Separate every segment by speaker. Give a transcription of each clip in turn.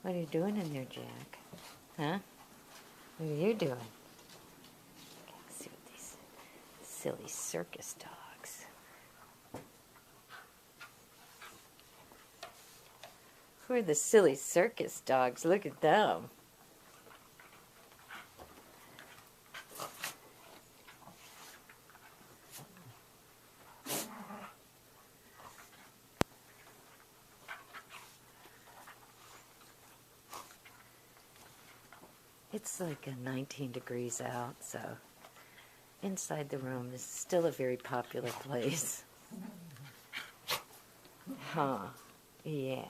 Speaker 1: What are you doing in there, Jack? Huh? What are you doing? Let's see what these silly circus dogs. Who are the silly circus dogs? Look at them. It's like 19 degrees out, so inside the room is still a very popular place. Huh, yeah.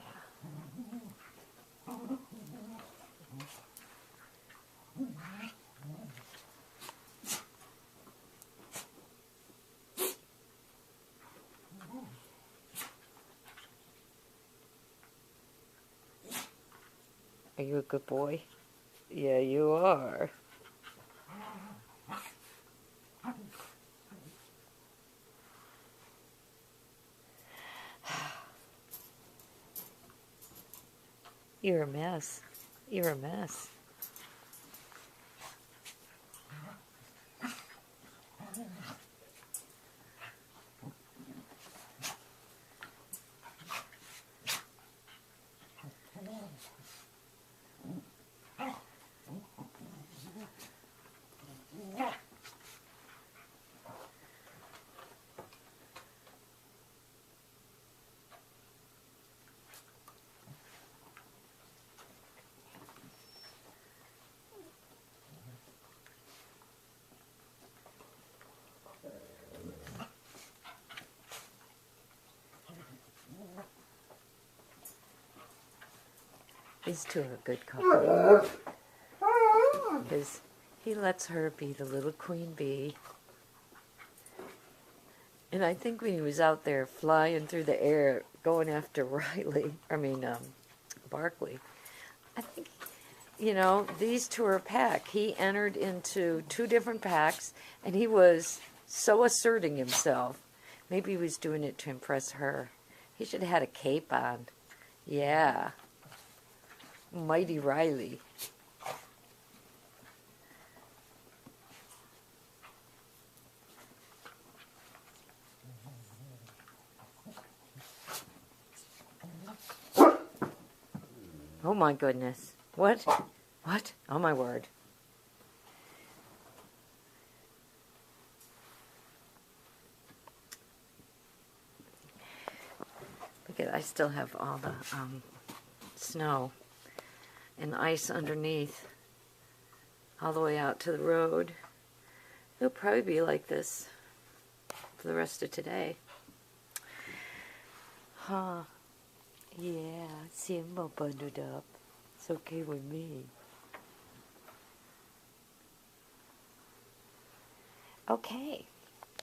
Speaker 1: Are you a good boy? Yeah, you are. You're a mess. You're a mess. These two are a good couple. Because he lets her be the little queen bee. And I think when he was out there flying through the air, going after Barkley, I think, these two are a pack. He entered into two different packs, and he was so asserting himself. Maybe he was doing it to impress her. He should have had a cape on. Yeah. Mighty Riley. Oh my goodness. What? What? Oh my word. Look at, I still have all the snow and ice underneath all the way out to the road. It'll probably be like this for the rest of today. Huh. Yeah, see him all bundled up. It's okay with me. Okay.